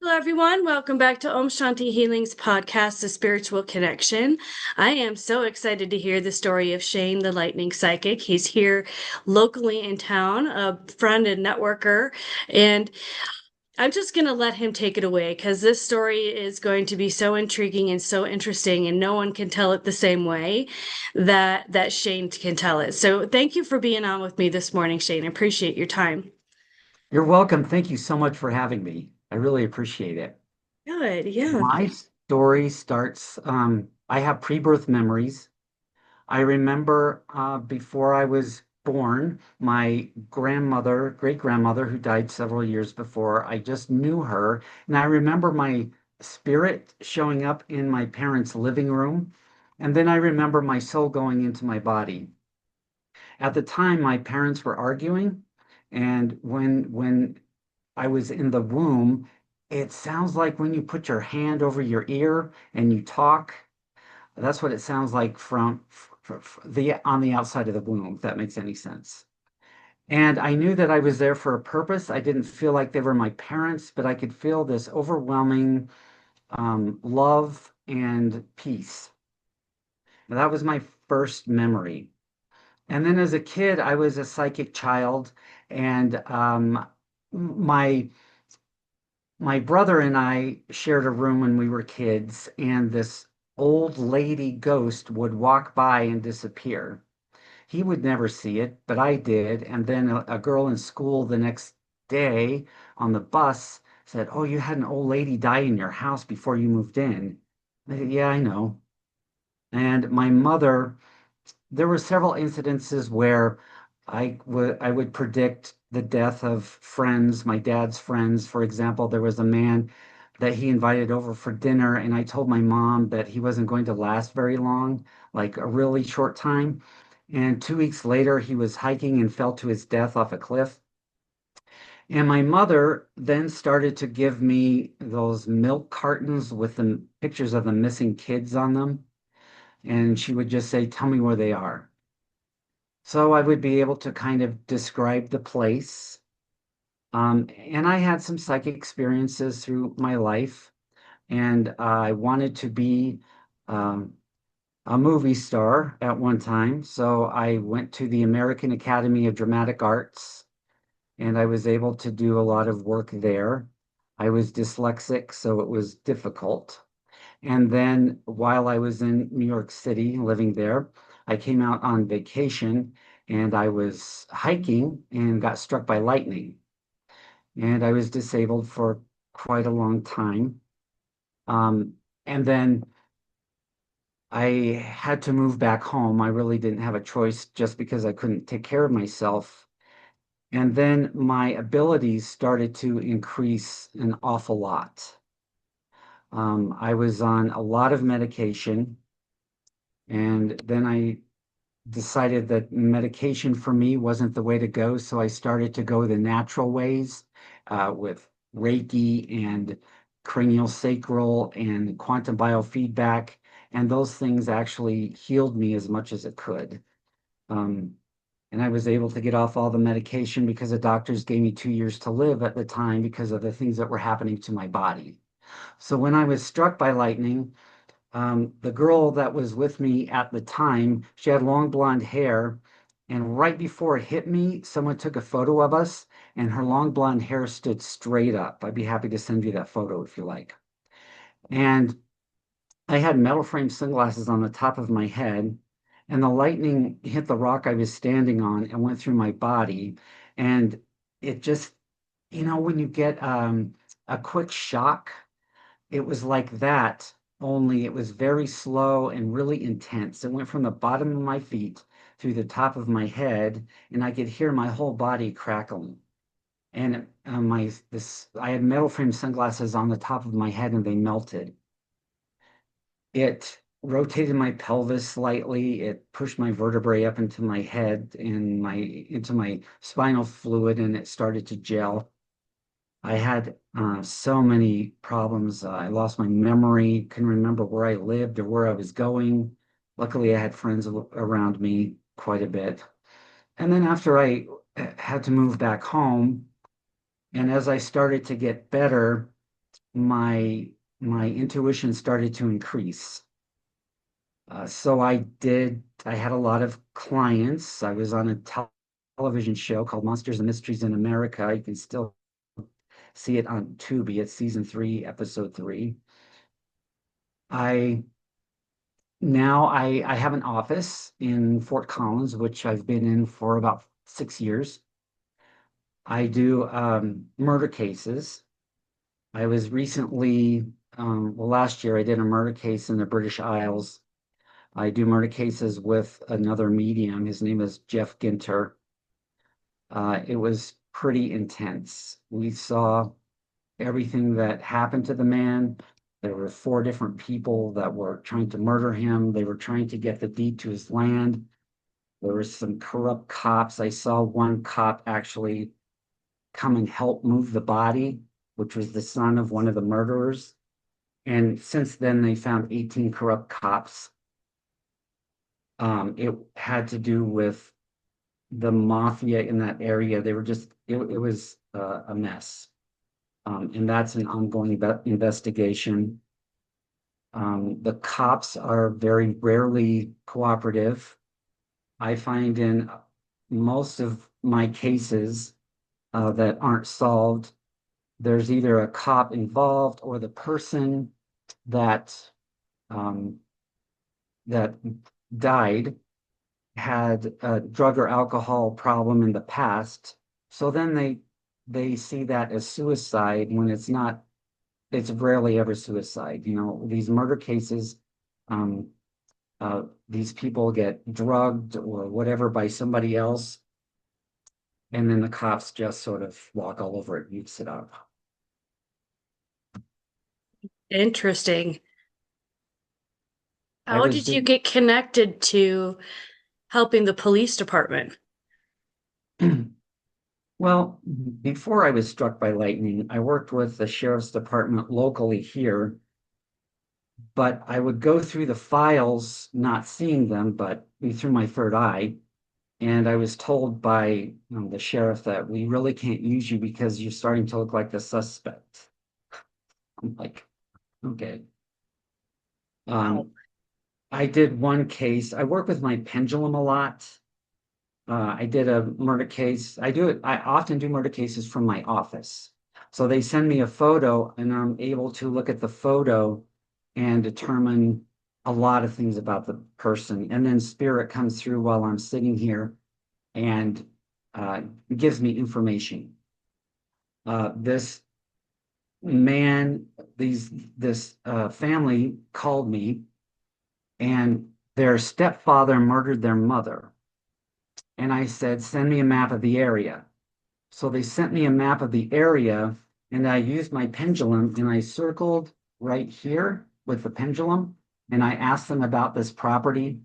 Hello, everyone. Welcome back to Om Shanti Healing's podcast, The Spiritual Connection. I am so excited to hear the story of Shane, the lightning psychic. He's here locally in town, a friend and networker. And I'm just going to let him take it away because this story is going to be so intriguing and so interesting, and no one can tell it the same way that Shane can tell it. So thank you for being on with me this morning, Shane. I appreciate your time. You're welcome. Thank you so much for having me. I really appreciate it. Good. Yeah. My story starts, I have pre-birth memories. I remember before I was born, my grandmother, great grandmother, who died several years before, I just knew her. And I remember my spirit showing up in my parents' living room. And then I remember my soul going into my body. At the time, my parents were arguing. And when I was in the womb, it sounds like when you put your hand over your ear and you talk. That's what it sounds like from the on the outside of the womb, if that makes any sense. And I knew that I was there for a purpose. I didn't feel like they were my parents, but I could feel this overwhelming love and peace. And that was my first memory. And then as a kid, I was a psychic child, and my my brother and I shared a room when we were kids, and this old lady ghost would walk by and disappear. He would never see it, but I did. And then a girl in school the next day on the bus said, "Oh, you had an old lady die in your house before you moved in." I said, "Yeah, I know." And my mother, there were several incidences where I would predict the death of friends, my dad's friends. For example, there was a man that he invited over for dinner, and I told my mom that he wasn't going to last very long, like a really short time. And 2 weeks later, he was hiking and fell to his death off a cliff. And my mother then started to give me those milk cartons with the pictures of the missing kids on them. And she would just say, "Tell me where they are." So I would be able to kind of describe the place. And I had some psychic experiences through my life, and I wanted to be um, a movie star at one time. So I went to the American Academy of Dramatic Arts, and I was able to do a lot of work there. I was dyslexic, so it was difficult. And then while I was in New York City living there, I came out on vacation and I was hiking and got struck by lightning. And I was disabled for quite a long time. Um, and then I had to move back home. I really didn't have a choice just because I couldn't take care of myself. And then my abilities started to increase an awful lot. I was on a lot of medication, and then I decided that medication for me wasn't the way to go. So I started to go the natural ways with Reiki and cranial sacral and quantum biofeedback. And those things actually healed me as much as it could. Um, and I was able to get off all the medication because the doctors gave me 2 years to live at the time because of the things that were happening to my body. So when I was struck by lightning, the girl that was with me at the time, she had long blonde hair. And right before it hit me, someone took a photo of us, and her long blonde hair stood straight up. I'd be happy to send you that photo if you like. And I had metal frame sunglasses on the top of my head, and the lightning hit the rock I was standing on and went through my body. And it just, when you get a quick shock, it was like that, only it was very slow and really intense. It went from the bottom of my feet through the top of my head, and I could hear my whole body crackling. And I had metal frame sunglasses on the top of my head, and they melted. It rotated my pelvis slightly. It pushed my vertebrae up into my head and my into my spinal fluid, and it started to gel. I had so many problems. I lost my memory, couldn't remember where I lived or where I was going. Luckily, I had friends around me quite a bit. And then after I had to move back home, and as I started to get better, my my intuition started to increase. I had a lot of clients. I was on a television show called Monsters and Mysteries in America. You can still see it on Tubi. It's season 3, episode 3. I I have an office in Fort Collins, which I've been in for about 6 years. I do murder cases. I was recently, well, last year I did a murder case in the British Isles. I do murder cases with another medium. His name is Jeff Ginter. It was pretty intense. We saw everything that happened to the man. There were 4 different people that were trying to murder him. They were trying to get the deed to his land. There were some corrupt cops. I saw one cop actually come and help move the body, which was the son of one of the murderers. And since then, they found 18 corrupt cops. It had to do with the mafia in that area. They were just, it was a mess. And that's an ongoing investigation. The cops are very rarely cooperative. I find in most of my cases that aren't solved, there's either a cop involved or the person that um, that died had a drug or alcohol problem in the past. So then they see that as suicide when it's not, it's rarely ever suicide. You know, these murder cases, um, these people get drugged or whatever by somebody else, and then the cops just sort of walk all over it and mix it up. Interesting. I How was did you doing get connected to helping the police department? well, before I was struck by lightning, I worked with the sheriff's department locally here, but I would go through the files, not seeing them, but through my third eye. And I was told by the sheriff that we really can't use you because you're starting to look like the suspect. I'm like, okay. Wow. Um, I did one case. I work with my pendulum a lot. I did a murder case. I often do murder cases from my office. So they send me a photo and I'm able to look at the photo and determine a lot of things about the person. And then spirit comes through while I'm sitting here and uh, gives me information. This man, this family called me and their stepfather murdered their mother. And I said, send me a map of the area. So they sent me a map of the area, and I used my pendulum and I circled right here with the pendulum. And I asked them about this property,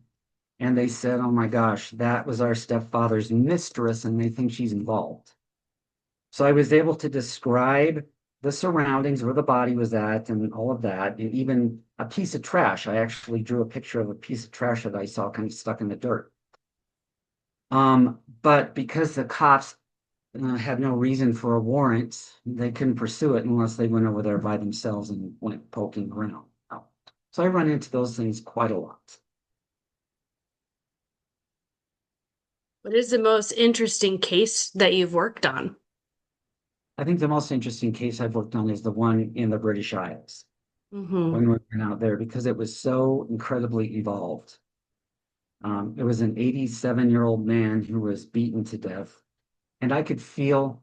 and they said, oh my gosh, that was our stepfather's mistress, and they think she's involved. So I was able to describe the surroundings where the body was at and all of that, and even a piece of trash. I actually drew a picture of a piece of trash that I saw kind of stuck in the dirt. But because the cops had no reason for a warrant, they couldn't pursue it unless they went over there by themselves and went poking around. So I run into those things quite a lot. What is the most interesting case that you've worked on? I think the most interesting case I've worked on is the one in the British Isles Hmm. when we went out there because it was so incredibly evolved. It was an 87-year-old man who was beaten to death, and I could feel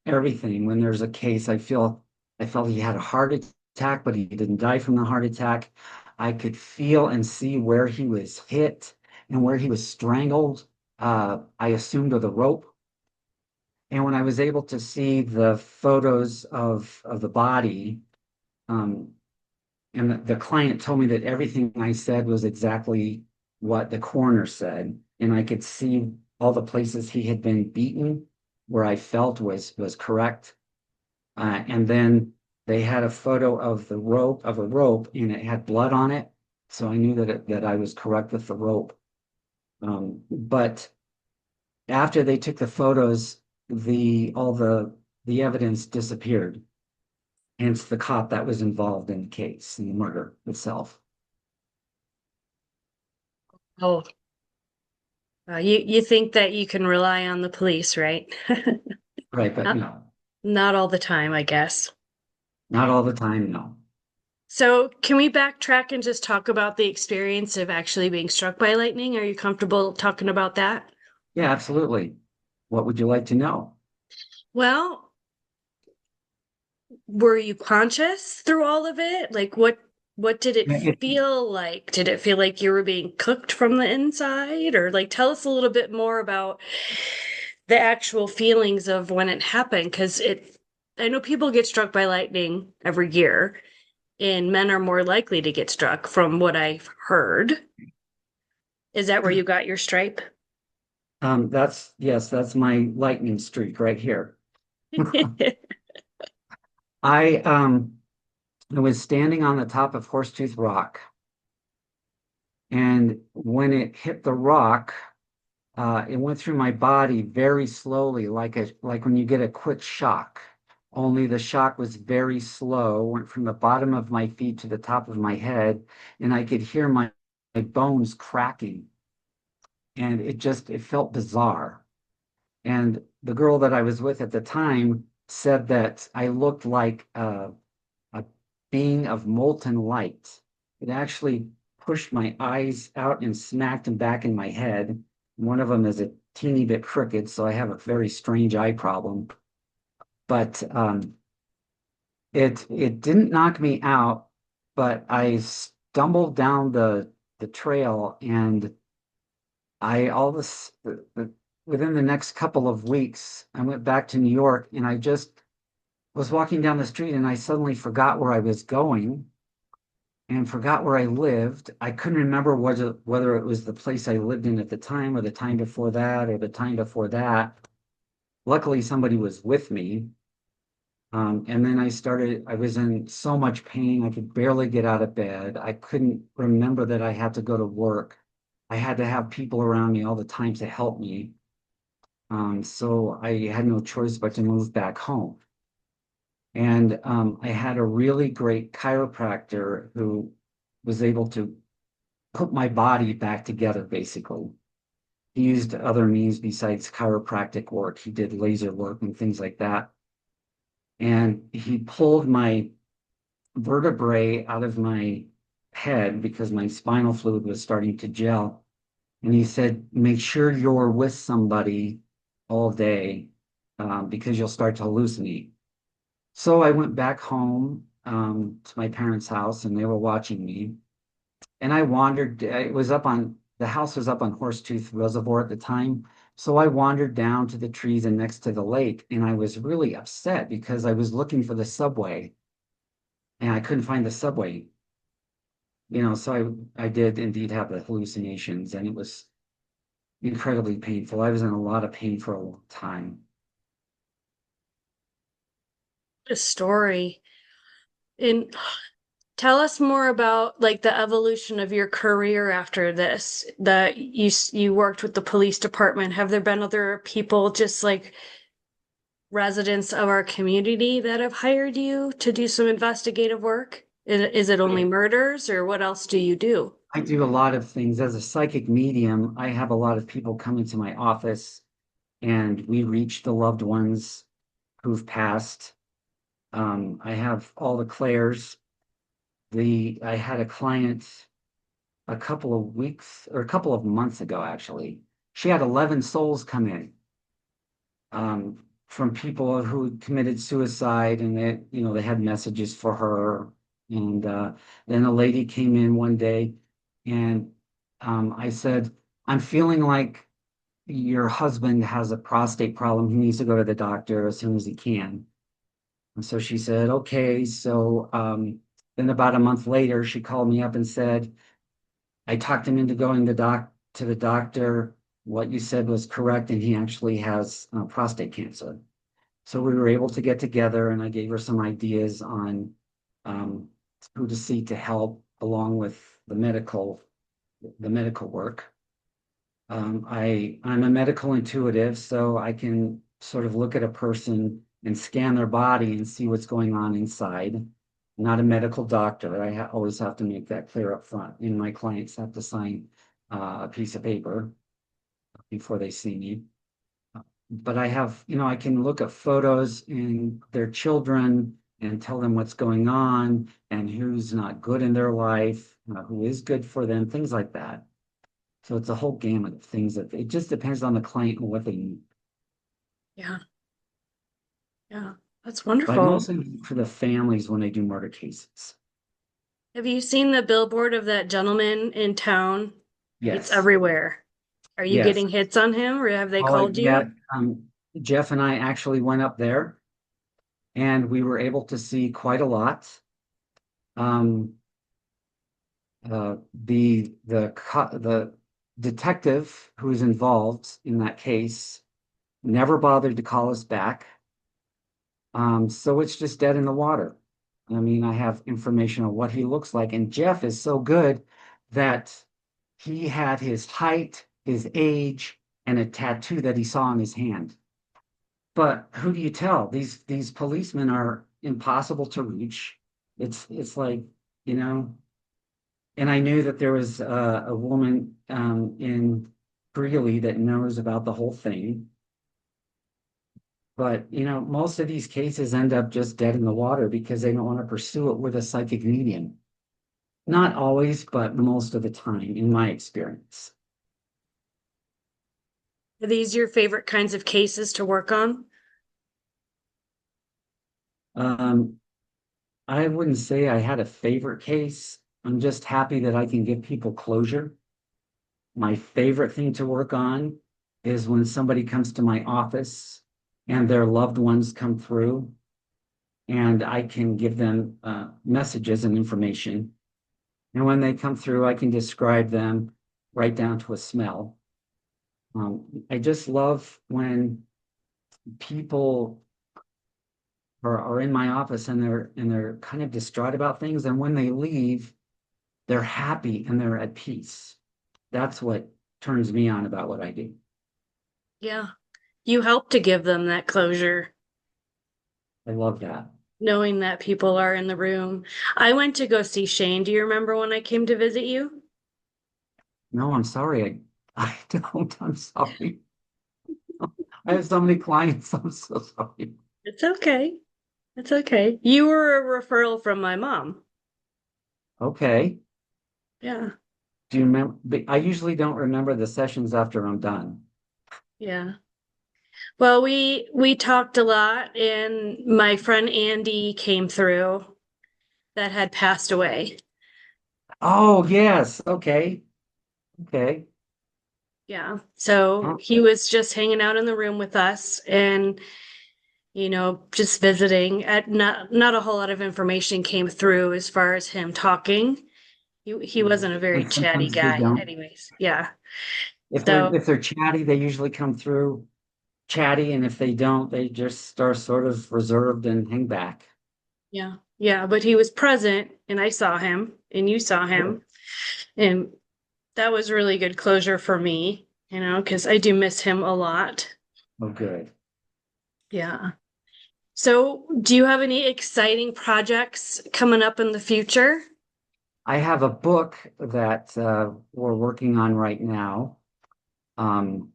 everything. When there's a case, I felt he had a heart attack, but he didn't die from the heart attack. I could feel and see where he was hit and where he was strangled. I assumed with a rope. And when I was able to see the photos of the body, um, and the client told me that everything I said was exactly what the coroner said, and I could see all the places he had been beaten, where I felt was correct. And then they had a photo of a rope, and it had blood on it. So I knew that I was correct with the rope. But after they took the photos, the all the evidence disappeared. hence the cop that was involved in the case, in the murder itself. Oh, you think that you can rely on the police, right? Right, but Not not all the time, I guess. not all the time, no. So, can we backtrack and just talk about the experience of actually being struck by lightning? Are you comfortable talking about that? Yeah, absolutely. What would you like to know? Well, were you conscious through all of it? Like what did it Yeah, feel like? Did it feel like you were being cooked from the inside? Or like tell us a little bit more about the actual feelings of when it happened, because it I know people get struck by lightning every year, and men are more likely to get struck from what I've heard. Is that where you got your stripe? that's yes, that's my lightning streak right here. I was standing on the top of Horsetooth Rock, and when it hit the rock, it went through my body very slowly, like when you get a quick shock. Only the shock was very slow, went from the bottom of my feet to the top of my head, and I could hear my bones cracking, and it felt bizarre. And the girl that I was with at the time said that I looked like a being of molten light. It actually pushed my eyes out and smacked them back in my head. One of them is a teeny bit crooked, so I have a very strange eye problem. But it didn't knock me out, but I stumbled down the trail, and I all this within the next couple of weeks, I went back to New York, and I just was walking down the street, and I suddenly forgot where I was going and forgot where I lived. I couldn't remember whether it was the place I lived in at the time or the time before that or the time before that. Luckily, somebody was with me. And then I was in so much pain. I could barely get out of bed. I couldn't remember that I had to go to work. I had to have people around me all the time to help me. So I had no choice but to move back home. And I had a really great chiropractor who was able to put my body back together, basically. He used other means besides chiropractic work. He did laser work and things like that. And he pulled my vertebrae out of my head because my spinal fluid was starting to gel. And he said, make sure you're with somebody all day because you'll start to hallucinate. So I went back home to my parents' house, and they were watching me. And I wandered, the house was up on Horsetooth Reservoir at the time. So I wandered down to the trees and next to the lake, and I was really upset because I was looking for the subway and I couldn't find the subway. So I did indeed have the hallucinations, and it was incredibly painful. I was in a lot of pain for a long time. A story. And tell us more about like the evolution of your career after this. That you worked with the police department. Have there been other people just like residents of our community that have hired you to do some investigative work? Is it only murders, or what else do you do? I do a lot of things as a psychic medium. I have a lot of people come into my office, and we reach the loved ones who've passed. I have all the clairs. I had a client a couple of weeks or a couple of months ago, actually. She had 11 souls come in from people who had committed suicide, and they had messages for her. And then a lady came in one day, and I said, I'm feeling like your husband has a prostate problem. He needs to go to the doctor as soon as he can. And so she said, okay. So then about a month later, she called me up and said, I talked him into going to the doctor. What you said was correct, and he actually has prostate cancer. So we were able to get together, and I gave her some ideas on um, who to see to help, along with the medical work. I'm a medical intuitive, so I can sort of look at a person and scan their body and see what's going on inside. I'm not a medical doctor. Always have to make that clear up front. And my clients have to sign a piece of paper before they see me. But I have, I can look at photos and their children and tell them what's going on and who's not good in their life, who is good for them, things like that. So it's a whole gamut of things that it just depends on the client and what they need. Yeah. Yeah. That's But I wonderful. mostly look for the families when they do murder cases. Have you seen the billboard of that gentleman in town? It's Yes, everywhere. Are you yes. getting hits on him or have they Oh, called yeah. you? Jeff and I actually went up there and we were able to see quite a lot. Um, the detective who was involved in that case never bothered to call us back. So it's just dead in the water. I mean, I have information on what he looks like, and Jeff is so good that he had his height, his age, and a tattoo that he saw on his hand. But who do you tell? These policemen are impossible to reach. It's like, you know, and I knew that there was a woman in Greeley that knows about the whole thing. But, most of these cases end up just dead in the water because they don't want to pursue it with a psychic medium. Not always, but most of the time, in my experience. Are these your favorite kinds of cases to work on? Um, I wouldn't say I had a favorite case. I'm just happy that I can give people closure. My favorite thing to work on is when somebody comes to my office and their loved ones come through and I can give them messages and information. And when they come through, I can describe them right down to a smell. I just love when people are in my office and they're kind of distraught about things, and when they leave, they're happy and they're at peace. That's what turns me on about what I do. Yeah. You help to give them that closure, I love that. knowing that people are in the room. I went to go see Shane. Do you remember when I came to visit you? No, I'm sorry. I don't. I'm sorry. I have so many clients. I'm so sorry. It's okay. It's okay. You were a referral from my mom. Okay. Yeah. Do you remember? I usually don't remember the sessions after I'm done. Yeah. Well, we talked a lot and my friend Andy came through that had passed away. Oh, yes. Okay. Okay. Yeah. So Huh. he was just hanging out in the room with us and just visiting. At not a whole lot of information came through as far as him talking. He wasn't a very And chatty sometimes they guy don't. anyways. Yeah. If they're So, if they're chatty, they usually come through chatty, and if they don't, they just are sort of reserved and hang back. yeah. Yeah, but he was present and I saw him and you saw Good. him and that was really good closure for me, because I do miss him a lot. Oh, good. Yeah. So, do you have any exciting projects coming up in the future? I have a book that we're working on right now. Um,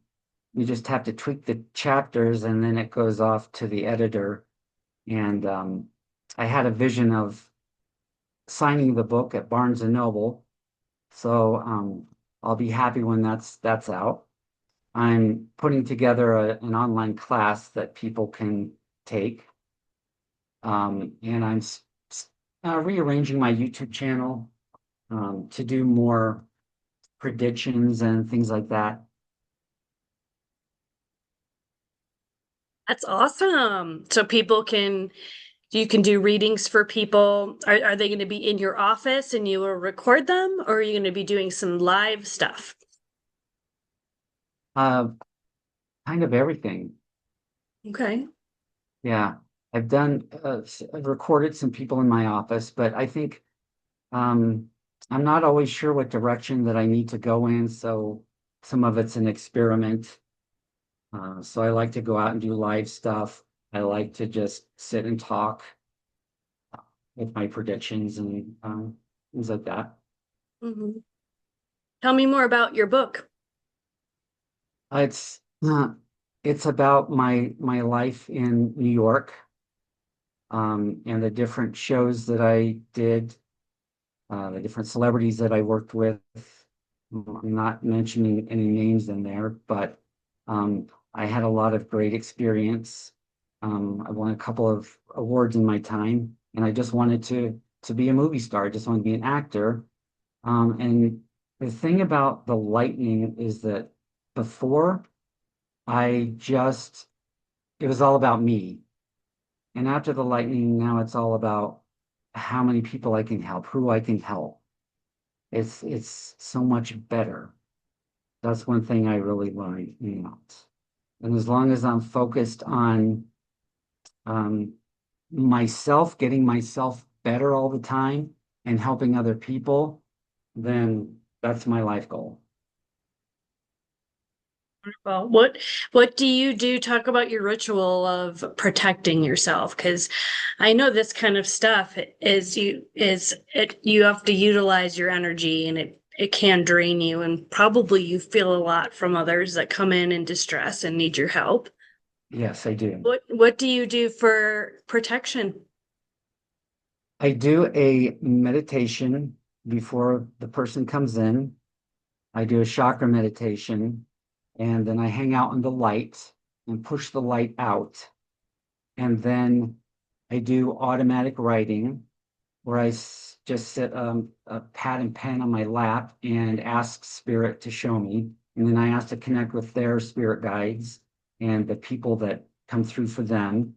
we just have to tweak the chapters, and then it goes off to the editor. And I had a vision of signing the book at Barnes and Noble, so I'll be happy when that's out. I'm putting together an online class that people can take. And I'm rearranging my YouTube channel to do more predictions and things like that. That's awesome. So you can do readings for people. Are they going to be in your office and you will record them, or are you going to be doing some live stuff? Uh, kind of everything. Okay. Yeah, I've recorded some people in my office, but I think um, I'm not always sure what direction that I need to go in. So some of it's an experiment. So I like to go out and do live stuff. I like to just sit and talk with my predictions and things like that. Mhm. Tell me more about your book. It's it's about my life in New York, and the different shows that I did, the different celebrities that I worked with. I'm not mentioning any names in there, but I had a lot of great experience. I won a couple of awards in my time, and I just wanted to be a movie star. I just wanted to be an actor. And the thing about the lightning is that before I just, it was all about me. And after the lightning, now it's all about how many people I can help, who I can help. It's so much better. That's one thing I really learned, you know. And as long as I'm focused on um, myself, getting myself better all the time and helping other people, then that's my life goal. Well, what do you do? Talk about your ritual of protecting yourself, because I know this kind of stuff you have to utilize your energy, and it can drain you, and probably you feel a lot from others that come in distress and need your help. Yes, I do. What do you do for protection? I do a meditation before the person comes in. I do a chakra meditation, and then I hang out in the light and push the light out. And then I do automatic writing where just sit a pad and pen on my lap and ask spirit to show me. And then I ask to connect with their spirit guides and the people that come through for them.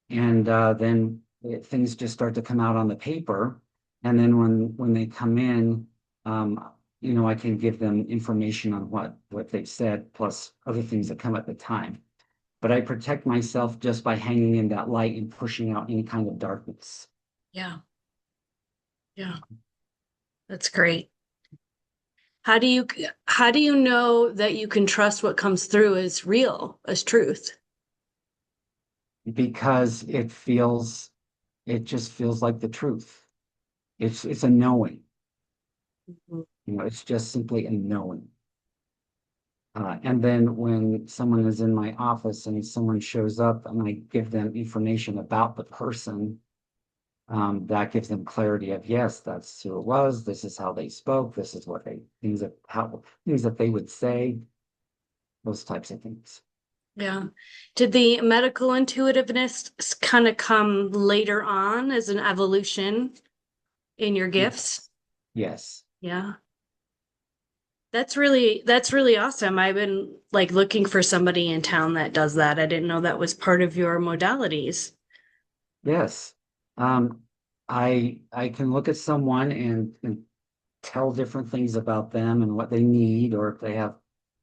And then things just start to come out on the paper. And then when they come in, I can give them information on what they've said, plus other things that come at the time. But I protect myself just by hanging in that light and pushing out any kind of darkness. Yeah, yeah, that's great. How do you know that you can trust what comes through as real, as truth? Because it just feels like the truth. It's a knowing, Mhm. it's just simply a knowing. And then when someone is in my office and someone shows up and I give them information about the person, that gives them clarity of, yes, that's who it was. This is how they spoke. This is what things that they would say, those types of things. Yeah. Did the medical intuitiveness kind of come later on as an evolution in your gifts? Yes. Yes. Yeah. That's really awesome. I've been like looking for somebody in town that does that. I didn't know that was part of your modalities. Yes. Um, I can look at someone and tell different things about them and what they need, or if they have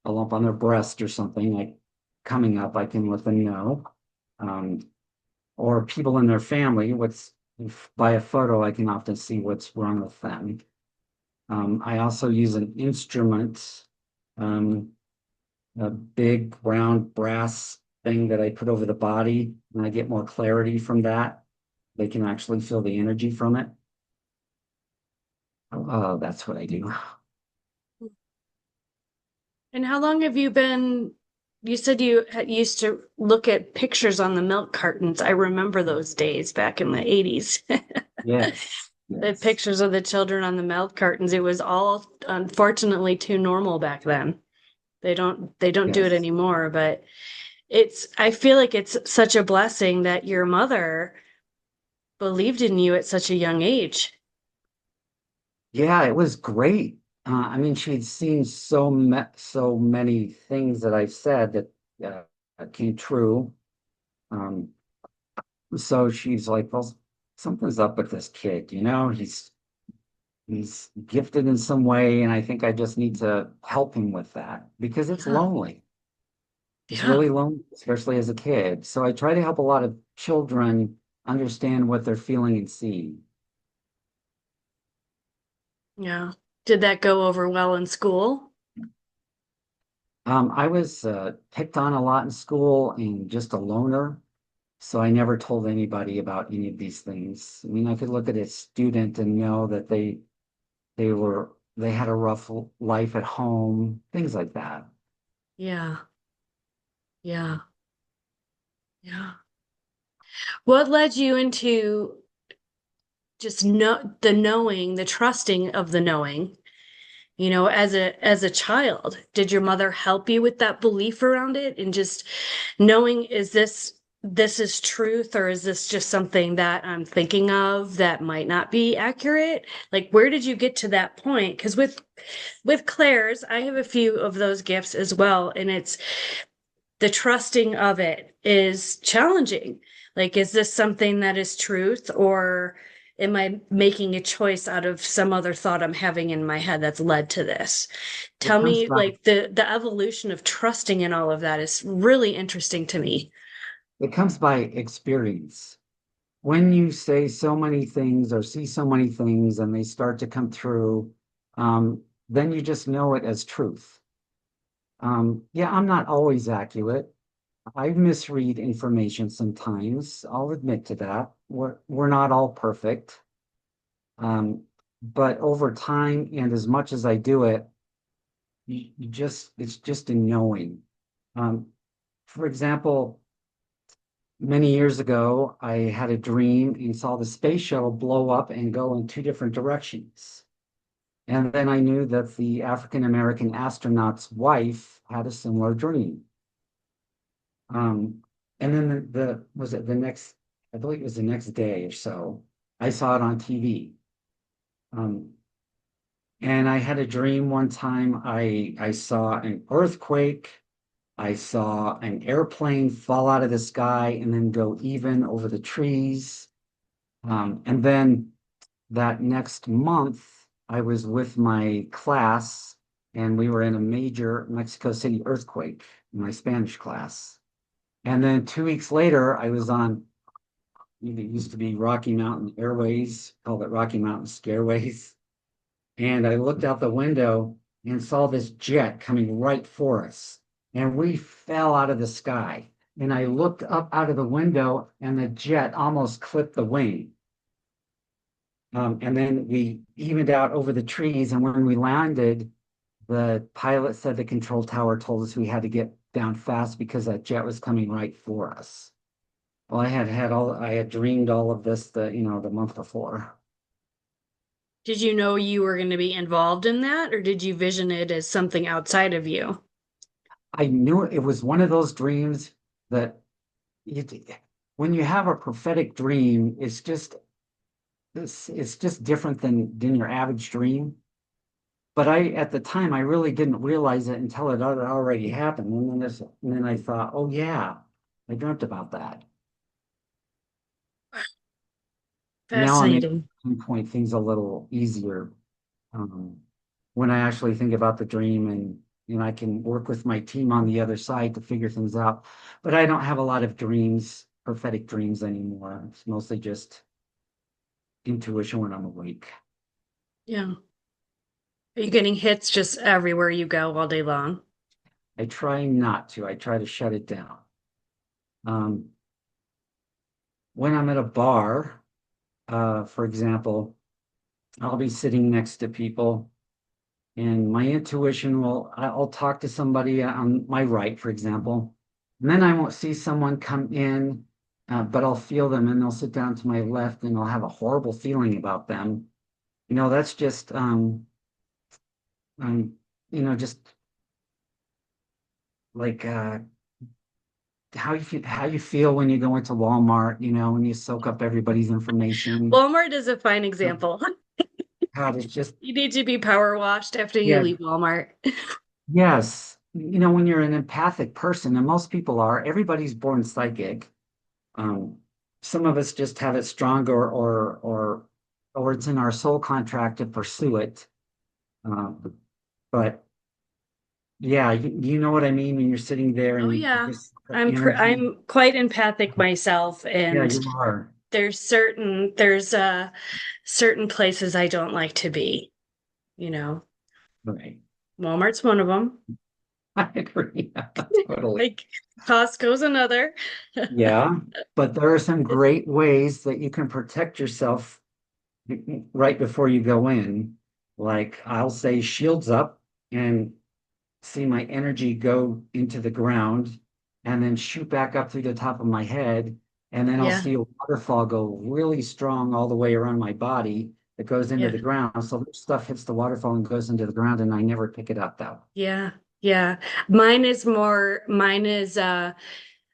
a lump on their breast or something like coming up, I can let them know. Um, or people in their family, by a photo, I can often see what's wrong with them. I also use an instrument, um, a big round brass thing that I put over the body, and I get more clarity from that. They can actually feel the energy from it. Oh, that's what I do. And how long have you been? You said you used to look at pictures on the milk cartons. I remember those days back in the 80s. Yes, The yes, pictures of the children on the milk cartons. It was all unfortunately too normal back then. They don't do it yes. anymore, but I feel like it's such a blessing that your mother believed in you at such a young age. Yeah, it was great. I mean, she'd seen so many things that I said that came true. Um, so she's like, well, something's up with this kid, he's gifted in some way, and I think I just need to help him with that because it's Yeah. lonely. It's Yeah. really lonely, especially as a kid. So I try to help a lot of children understand what they're feeling and seeing. Yeah. Did that go over well in school? I was picked on a lot in school and just a loner, so I never told anybody about any of these things. I mean, I could look at a student and know that they had a rough life at home, things like that. Yeah, yeah, yeah. What led you into just the knowing, the trusting of the knowing? As a child, did your mother help you with that belief around it and just knowing, this is truth, or is this just something that I'm thinking of that might not be accurate? Like, where did you get to that point? Because with Claire's, I have a few of those gifts as well, and it's the trusting of it is challenging. Like, is this something that is truth, or am I making a choice out of some other thought I'm having in my head that's led to this? It Tell comes me, by like, the evolution of trusting in all of that is really interesting to me. it comes by experience. When you say so many things or see so many things and they start to come through, then you just know it as truth. Yeah, I'm not always accurate. I misread information sometimes. I'll admit to that. We're not all perfect. Um, but over time and as much as I do it, you just it's just a knowing. Um, for example, many years ago, I had a dream and saw the space shuttle blow up and go in two different directions. And then I knew that the African American astronaut's wife had a similar dream. Um, and then was it the next, I believe it was the next day or so, I saw it on TV. Um, and I had a dream one time I saw an earthquake. I saw an airplane fall out of the sky and then go even over the trees. And then that next month, I was with my class and we were in a major Mexico City earthquake in my Spanish class. And then 2 weeks later, I was on, it used to be Rocky Mountain Airways, called it Rocky Mountain Scareways. And I looked out the window and saw this jet coming right for us. And we fell out of the sky. And I looked up out of the window and the jet almost clipped the wing. And then we evened out over the trees. And when we landed, the pilot said the control tower told us we had to get down fast because that jet was coming right for us. Well, I had dreamed all of this the month before. Did you know you were going to be involved in that, or did you vision it as something outside of you? I knew it was one of those dreams that you, when you have a prophetic dream, it's just different than your average dream. But at the time I really didn't realize it until it had already happened. And then I thought, oh yeah, I dreamt about that. Now I'm able to Fascinating. pinpoint things a little easier um, when I actually think about the dream and I can work with my team on the other side to figure things out. But I don't have a lot of dreams, prophetic dreams anymore. It's mostly just intuition when I'm awake. Yeah. Are you getting hits just everywhere you go all day long? I try not to. I try to shut it down. Um, when I'm at a bar, for example, I'll be sitting next to people and my intuition I'll talk to somebody on my right, for example, and then I won't see someone come in, but I'll feel them and they'll sit down to my left and I'll have a horrible feeling about them. That's just, um, just like how you feel when you go into Walmart, when you soak up everybody's information. Walmart is a fine example. God, it's just, You need to be power washed after you yeah, leave Walmart. yes. When you're an empathic person, and most people are, everybody's born psychic. Um, some of us just have it stronger or it's in our soul contract to pursue it. But yeah, you know what I mean when you're sitting there Oh and you yeah. just energy. I'm quite empathic myself, Yeah, and you are. there's certain places I don't like to be, you know. Right. Walmart's one of them. I agree. Totally. Like Costco's another. Yeah, but there are some great ways that you can protect yourself right before you go in. Like I'll say shields up and see my energy go into the ground and then shoot back up through the top of my head. And then I'll Yeah, see a waterfall go really strong all the way around my body that goes into yeah, the ground. So this stuff hits the waterfall and goes into the ground, and I never pick it up though. yeah, yeah. Mine is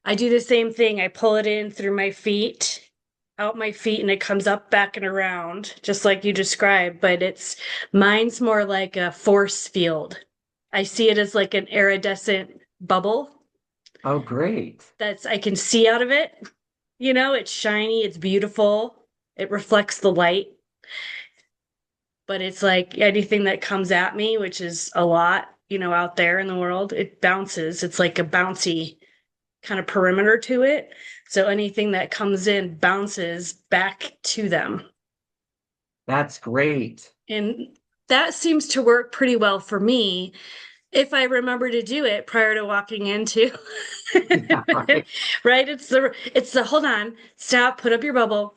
I do the same thing. I pull it in through my feet, out my feet, and it comes up back and around, just like you described, but it's mine's more like a force field. I see it as like an iridescent bubble Oh, great. that's I can see out of it. You know, it's shiny, it's beautiful, it reflects the light, but it's like anything that comes at me, which is a lot, out there in the world, it bounces. It's like a bouncy kind of perimeter to it. So anything that comes in bounces back to them. That's great. And that seems to work pretty well for me if I remember to do it prior to walking into. Yeah, right. Right? It's the hold on, stop, put up your bubble,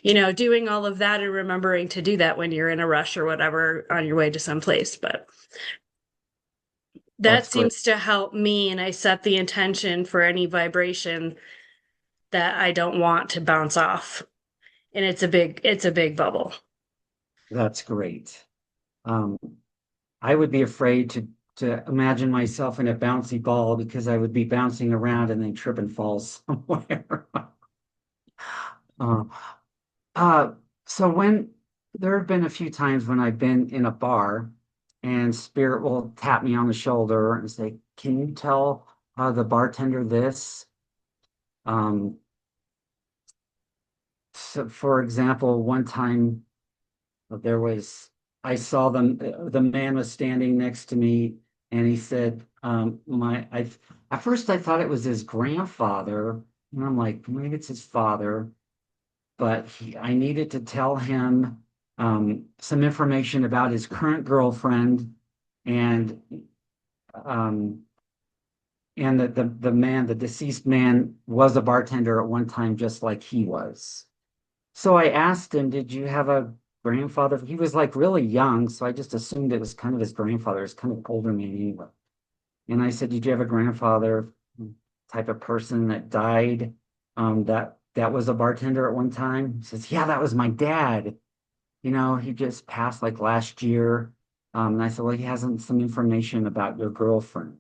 doing all of that and remembering to do that when you're in a rush or whatever on your way to some place. But that That's great. seems to help me, and I set the intention for any vibration that I don't want to bounce off. And it's a big bubble. That's great. Um, I would be afraid to imagine myself in a bouncy ball because I would be bouncing around and then trip and fall somewhere. Uh, uh, so when there have been a few times when I've been in a bar and spirit will tap me on the shoulder and say, "Can you tell the bartender this?" Um, so for example, one time there was I saw them the man was standing next to me and he said my I at first I thought it was his grandfather and I'm like maybe it's his father but I needed to tell him some information about his current girlfriend and um the deceased man was a bartender at one time just like he was. So I asked him, "Did you have a grandfather?" He was like really young, so I just assumed it was kind of his grandfather. It's kind of older man anyway. And I said, "Did you have a grandfather type of person that died? That was a bartender at one time?" He says, "Yeah, that was my dad. He just passed like last year." And I said, "Well, he has some information about your girlfriend."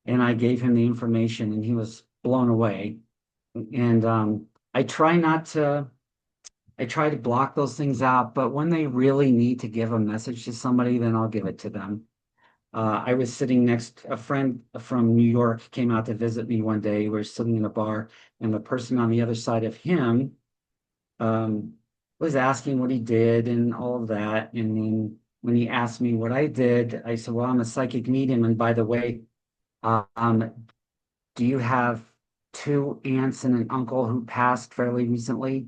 And I gave him the information, and he was blown away. And I try not to. I try to block those things out, but when they really need to give a message to somebody, then I'll give it to them. I was sitting next, a friend from New York came out to visit me one day. We were sitting in a bar, and the person on the other side of him um, was asking what he did and all of that. And then when he asked me what I did, I said, "Well, I'm a psychic medium. And by the way, um, do you have two aunts and an uncle who passed fairly recently?"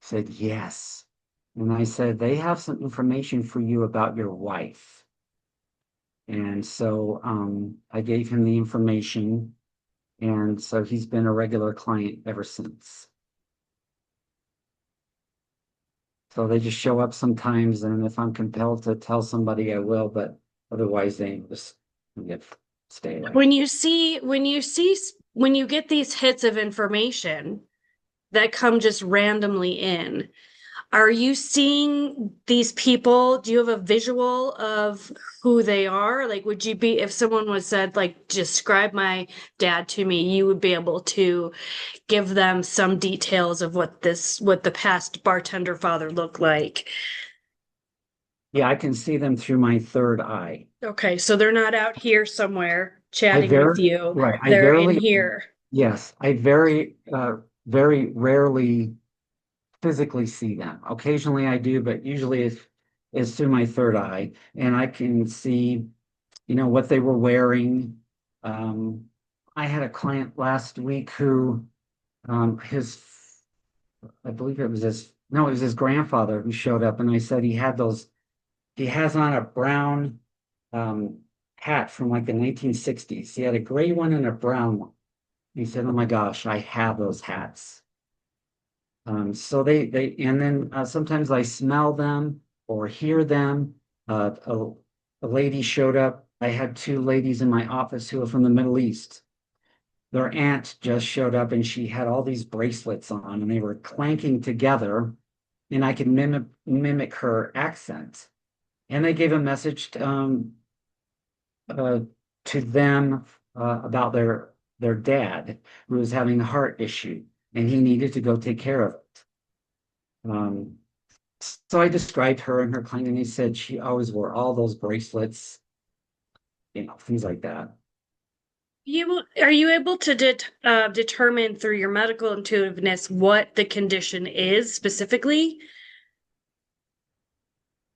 Said, "Yes." And I said, "They have some information for you about your wife." And so I gave him the information. And so he's been a regular client ever since. So they just show up sometimes. And if I'm compelled to tell somebody, I will, but otherwise they just get, stay away. When you get these hits of information that come just randomly in, are you seeing these people? Do you have a visual of who they are? Like, would you be, if someone was said, like, describe my dad to me, you would be able to give them some details of what the past bartender father looked like? Yeah, I can see them through my third eye. Okay, so they're not out here somewhere I chatting with very, you. right. I They're in barely, here. yes, I very rarely physically see them. Occasionally I do, but usually it's through my third eye, and I can see, what they were wearing. Um, I had a client last week who, I believe it was no, it was his grandfather who showed up, and I said he has on a brown um, hat from like the 1960s. He had a gray one and a brown one. He said, "Oh my gosh, I have those hats." So and then sometimes I smell them or hear them. A lady showed up. I had two ladies in my office who are from the Middle East. Their aunt just showed up and she had all these bracelets on and they were clanking together and I could mimic her accent. And they gave a message uh, to them about their dad who was having a heart issue and he needed to go take care of it. Um, so I described her and her client, and he said she always wore all those bracelets, things like that. Are you able to determine through your medical intuitiveness what the condition is specifically?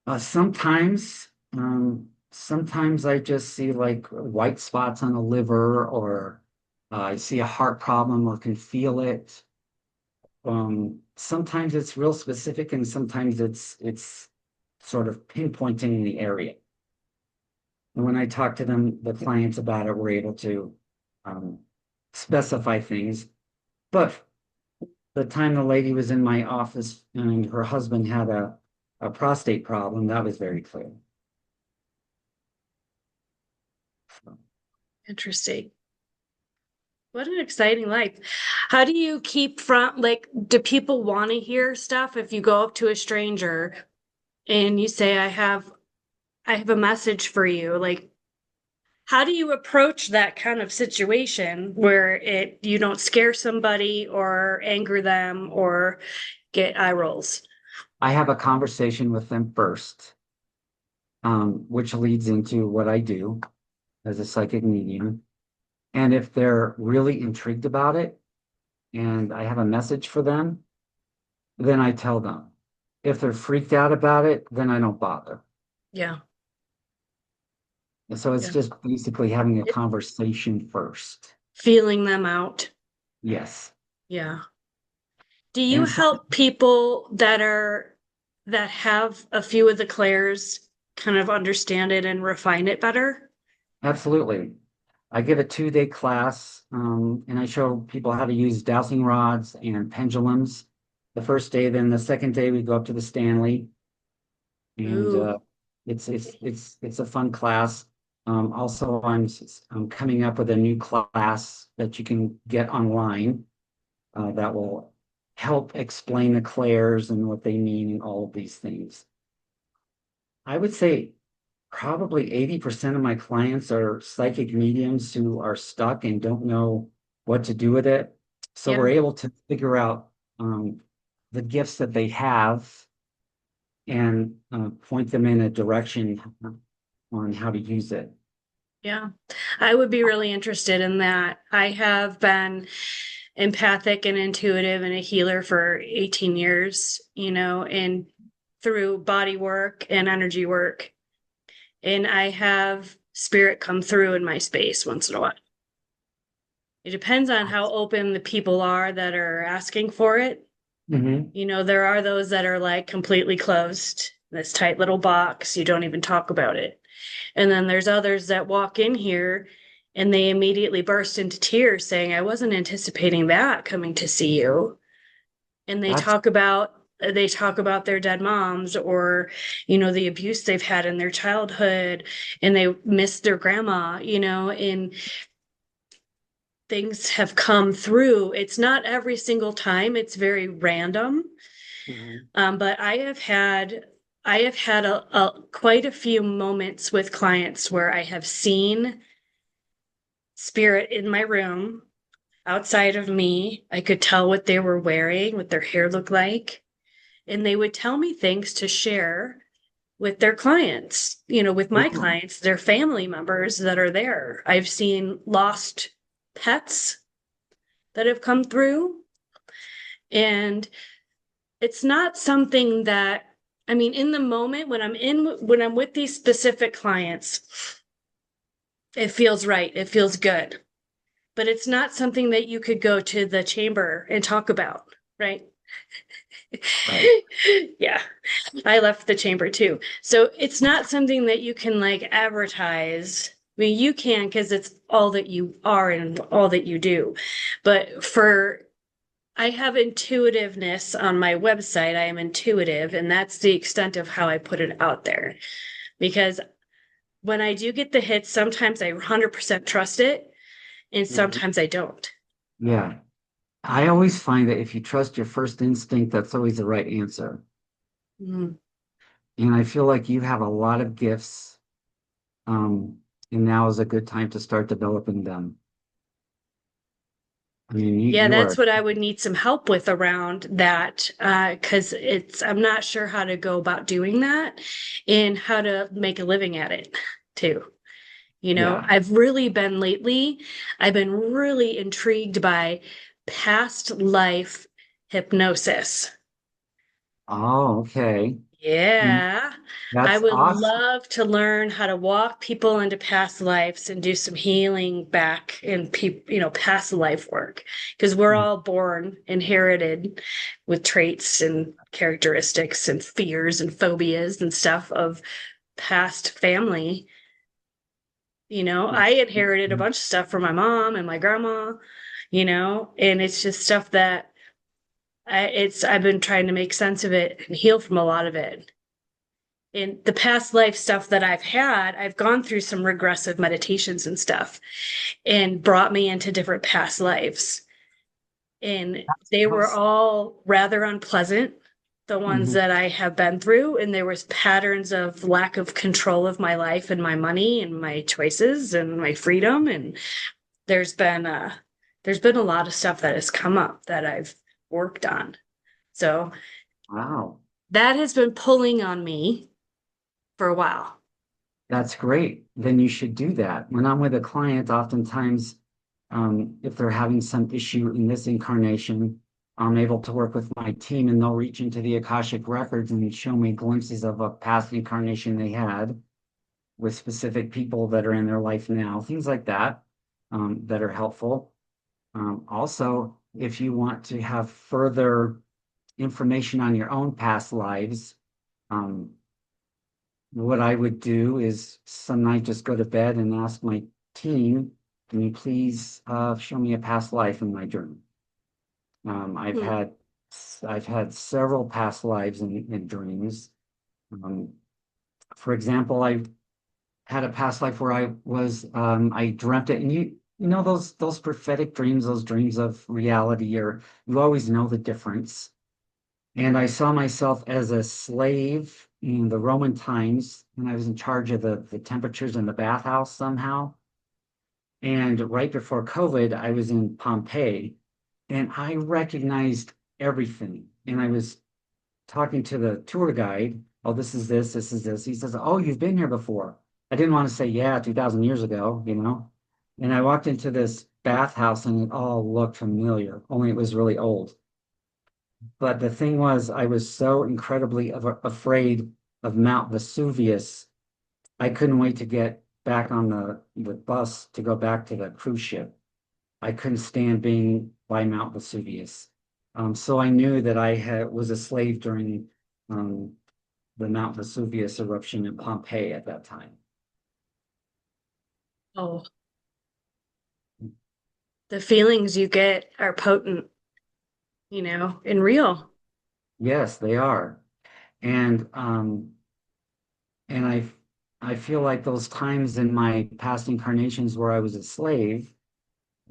Sometimes I just see like white spots on the liver, or I see a heart problem or can feel it. Sometimes it's real specific, and sometimes it's sort of pinpointing the area. And when I talk to them, the clients about it, we're able to um, specify things. But the time the lady was in my office and her husband had a prostate problem, that was very clear. So, Interesting. What an exciting life. How do you keep from, like, do people want to hear stuff if you go up to a stranger and you say, I have a message for you? Like, how do you approach that kind of situation where you don't scare somebody or anger them or get eye rolls? I have a conversation with them first, which leads into what I do as a psychic medium. And if they're really intrigued about it and I have a message for them, then I tell them. If they're freaked out about it, then I don't bother. Yeah. And so it's Yeah. just basically having a It, conversation first. feeling them out. Yes. Yeah. Do you And so, help people that have a few of the clairs kind of understand it and refine it better? absolutely. I give a 2-day class, and I show people how to use dowsing rods and pendulums. The first day, then the second day, we go up to the Stanley, and Ooh, it's a fun class. Also, I'm coming up with a new class that you can get online that will help explain the clairs and what they mean and all of these things. I would say probably 80% of my clients are psychic mediums who are stuck and don't know what to do with it. So yeah, we're able to figure out the gifts that they have and point them in a direction on how to use it. yeah. I would be really interested in that. I have been empathic and intuitive and a healer for 18 years, and through body work and energy work. And I have spirit come through in my space once in a while. It depends on how open the people are that are asking for it. Mhm. There are those that are like completely closed, this tight little box, you don't even talk about it. And then there's others that walk in here and they immediately burst into tears saying, I wasn't anticipating that coming to see you. And That's they talk about their dead moms or the abuse they've had in their childhood and they miss their grandma, and things have come through. It's not every single time, it's very random. Mhm. But I have had quite a few moments with clients where I have seen spirit in my room outside of me. I could tell what they were wearing, what their hair looked like, and they would tell me things to share with their clients, with my Cool. clients, their family members that are there. I've seen lost pets that have come through, and it's not something that, I mean, in the moment when I'm with these specific clients, it feels right. It feels good. But it's not something that you could go to the chamber and talk about, right? Right. Yeah. I left the chamber too. So it's not something that you can like advertise mean, you can because it's all that you are and all that you do. But I have intuitiveness on my website. I am intuitive, and that's the extent of how I put it out there. Because when I do get the hits, sometimes I 100% trust it, and Mhm. sometimes I don't. Yeah. I always find that if you trust your first instinct, that's always the right answer. Mm. And I feel like you have a lot of gifts, um, and now is a good time to start developing them. I mean, Yeah, you that's are, what I would need some help with around that, because I'm not sure how to go about doing that and how to make a living at it too. yeah. I've been really intrigued by past life hypnosis. Oh, okay. And Yeah, I that's would awesome. love to learn how to walk people into past lives and do some healing back in past life work because we're all born inherited with traits and characteristics and fears and phobias and stuff of past family. I inherited a bunch of stuff from my mom and my grandma, and it's just stuff that I've been trying to make sense of it and heal from a lot of it. In the past life stuff that I've had, I've gone through some regressive meditations and stuff and brought me into different past lives. And they were How's- all rather unpleasant, the ones mhm. that I have been through. And there was patterns of lack of control of my life and my money and my choices and my freedom. And there's been there's been a lot of stuff that has come up that I've worked on. So Wow. that has been pulling on me for a while. That's great. Then you should do that. When I'm with a client, oftentimes, if they're having some issue in this incarnation, I'm able to work with my team and they'll reach into the Akashic records and show me glimpses of a past incarnation they had with specific people that are in their life now, things like that, that are helpful. Also, if you want to have further information on your own past lives, um, what I would do is some night just go to bed and ask my team, can you please show me a past life in my dream? Um, I've Hmm. had I've had several past lives in dreams. Um, for example, I had a past life where I dreamt it, and you know those prophetic dreams, those dreams of reality, or you always know the difference. And I saw myself as a slave in the Roman times, and I was in charge of the temperatures in the bathhouse somehow. And right before COVID, I was in Pompeii, and I recognized everything. And I was talking to the tour guide. Oh, this is this, this is this. He says, "Oh, you've been here before." I didn't want to say, "Yeah, 2000 years ago, you know." And I walked into this bathhouse and it all looked familiar, only it was really old. But the thing was, I was so incredibly afraid of Mount Vesuvius. I couldn't wait to get back on the bus to go back to the cruise ship. I couldn't stand being by Mount Vesuvius. So I knew that was a slave during the Mount Vesuvius eruption in Pompeii at that time. Oh, the feelings you get are potent, and real. Yes, they are. And and I feel like those times in my past incarnations where I was a slave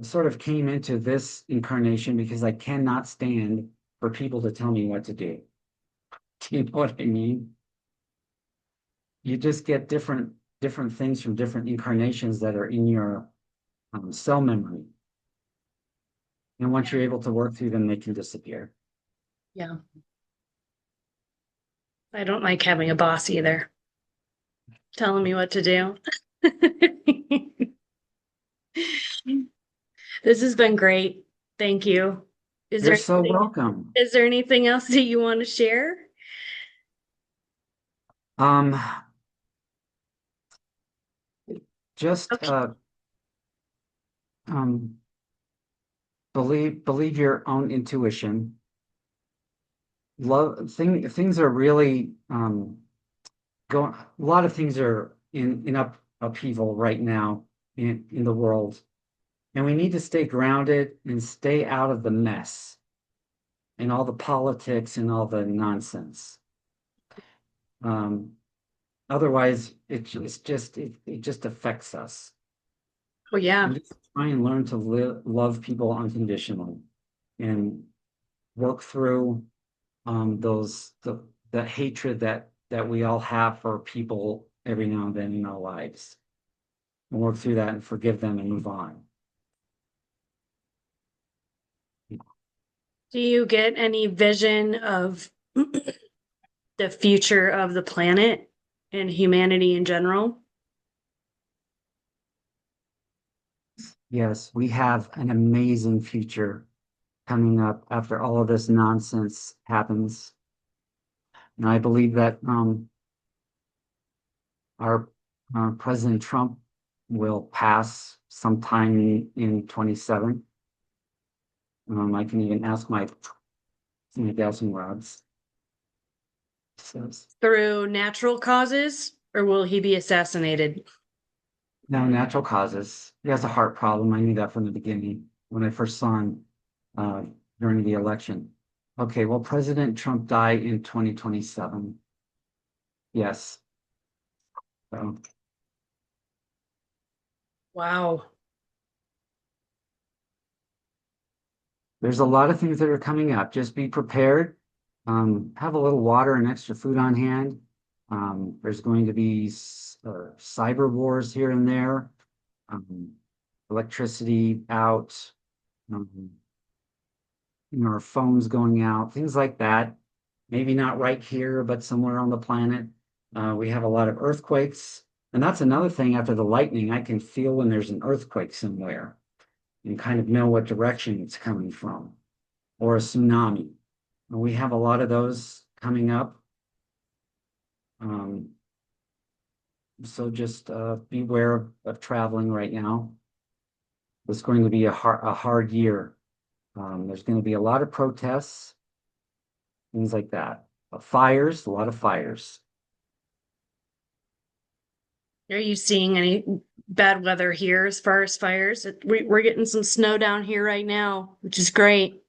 sort of came into this incarnation because I cannot stand for people to tell me what to do. Do you know what I mean? You just get different things from different incarnations that are in your cell memory. And once you're able to work through them, they can disappear. Yeah. I don't like having a boss either, telling me what to do. This has been great. Thank you. Is You're there so anything, welcome. is there anything else that you want to share? Um, just Okay. um, believe your own intuition. Things are really going. A lot of things are in up. upheaval right now in the world. And we need to stay grounded and stay out of the mess and all the politics and all the nonsense. Um, Otherwise, it just affects us. Oh, yeah. And just try and learn to love people unconditionally and work through those the hatred that we all have for people every now and then in our lives, and work through that and forgive them and move on. Do you get any vision of the future of the planet and humanity in general? Yes, we have an amazing future coming up after all of this nonsense happens. And I believe that our President Trump will pass sometime in 27. I can even ask my dowsing rods. Says Through natural causes, or will he be assassinated? no natural causes. He has a heart problem. I knew that from the beginning when I first saw him uh, during the election. Okay, well, President Trump died in 2027. Yes. So Wow. there's a lot of things that are coming up. Just be prepared. Have a little water and extra food on hand. There's going to be cyber wars here and there, um, electricity out, um, our phones going out, things like that. Maybe not right here, but somewhere on the planet. We have a lot of earthquakes. And that's another thing after the lightning, I can feel when there's an earthquake somewhere and kind of know what direction it's coming from, or a tsunami. We have a lot of those coming up. Um, so just beware of traveling right now. It's going to be a hard year. There's going to be a lot of protests, things like that. Fires, a lot of fires. Are you seeing any bad weather here as far as fires? We're getting some snow down here right now, which is great.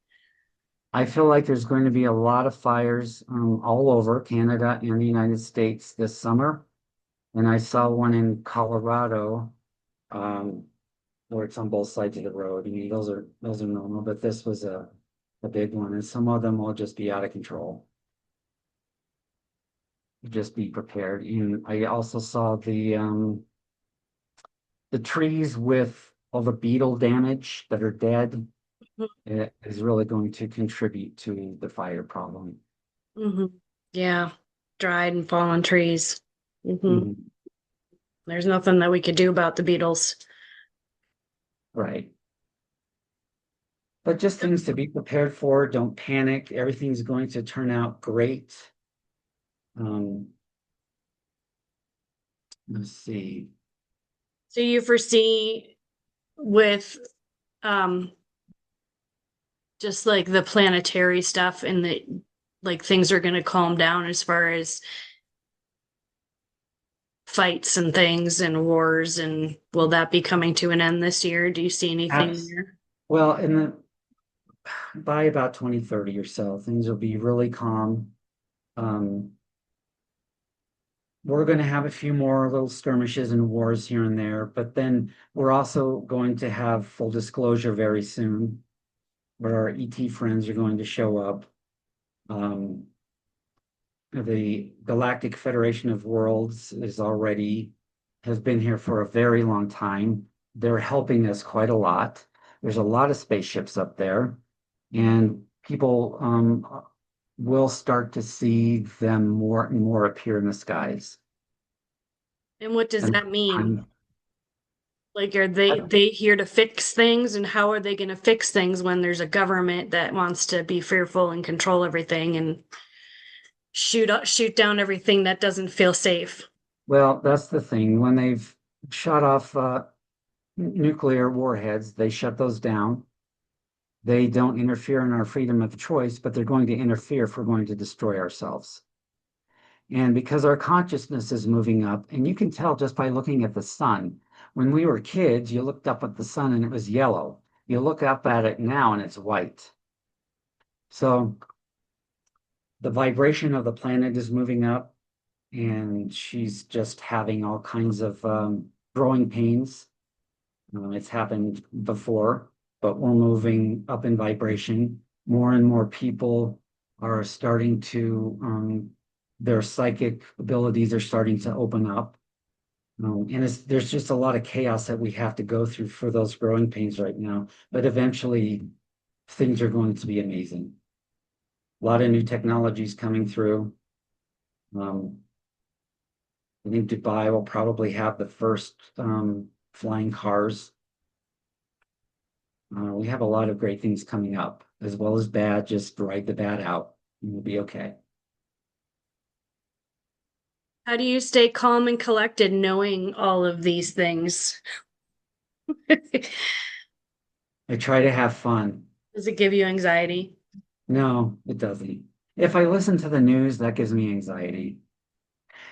I feel like there's going to be a lot of fires all over Canada and the United States this summer. And I saw one in Colorado, um, where it's on both sides of the road. I mean, those are normal, but this was a big one, and some of them will just be out of control. Just be prepared. And I also saw the trees with all the beetle damage that are dead. It is really going to contribute to the fire problem. Hmm. Yeah, dried and fallen trees. Hmm. Mhm. There's nothing that we could do about the beetles. Right. But just things to be prepared for. Don't panic. Everything's going to turn out great. Um, let's see. So you foresee with um just like the planetary stuff and the like things are going to calm down as far as fights and things and wars, and will that be coming to an end this year? Do you see anything Apps. there? Well, in the by about 2030 or so, things will be really calm. Um, we're going to have a few more little skirmishes and wars here and there, but then we're also going to have full disclosure very soon, where our ET friends are going to show up. Um, the Galactic Federation of Worlds has been here for a very long time. They're helping us quite a lot. There's a lot of spaceships up there, and people will start to see them more and more appear in the skies. And what does And that mean? I'm, Like, are I, they here to fix things, and how are they going to fix things when there's a government that wants to be fearful and control everything and shoot down everything that doesn't feel safe? well, that's the thing. When they've shot off nuclear warheads, they shut those down. They don't interfere in our freedom of choice, but they're going to interfere if we're going to destroy ourselves. And because our consciousness is moving up, and you can tell just by looking at the sun. When we were kids, you looked up at the sun and it was yellow. You look up at it now and it's white. So the vibration of the planet is moving up, and she's just having all kinds of growing pains. It's happened before, but we're moving up in vibration. More and more people are starting to, their psychic abilities are starting to open up. And there's just a lot of chaos that we have to go through for those growing pains right now. But eventually, things are going to be amazing. A lot of new technologies coming through. Um, I think Dubai will probably have the first flying cars. We have a lot of great things coming up, as well as bad. Just ride the bad out, and we'll be okay. How do you stay calm and collected knowing all of these things? Does I try to have fun. it give you anxiety? No, it doesn't. If I listen to the news, that gives me anxiety.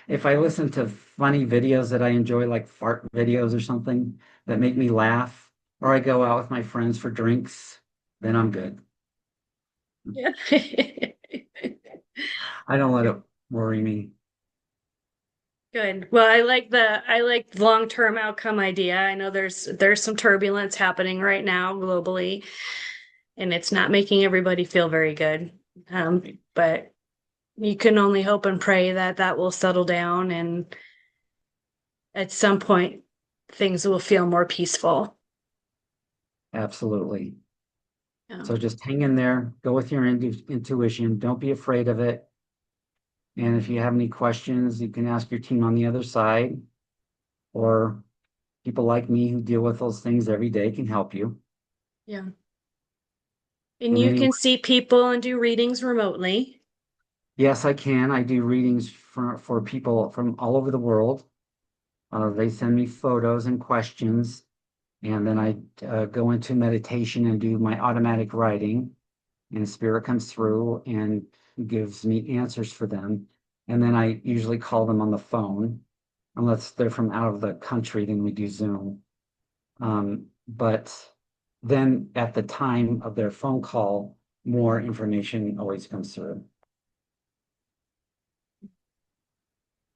If I listen to funny videos that I enjoy, like fart videos or something that make me laugh, or I go out with my friends for drinks, then I'm good. Yeah. I don't let it worry me. Good. Well, I like long-term outcome idea. I know there's some turbulence happening right now globally, and it's not making everybody feel very good. But you can only hope and pray that that will settle down, and at some point things will feel more peaceful. Absolutely. Yeah. So just hang in there, go with your intuition, don't be afraid of it. And if you have any questions, you can ask your team on the other side, or people like me who deal with those things every day can help you. Yeah. And And you anyway, can see people and do readings remotely. yes, I can. I do readings for people from all over the world. They send me photos and questions, and then I go into meditation and do my automatic writing, and spirit comes through and gives me answers for them. And then I usually call them on the phone, unless they're from out of the country, then we do Zoom. But then at the time of their phone call, more information always comes through.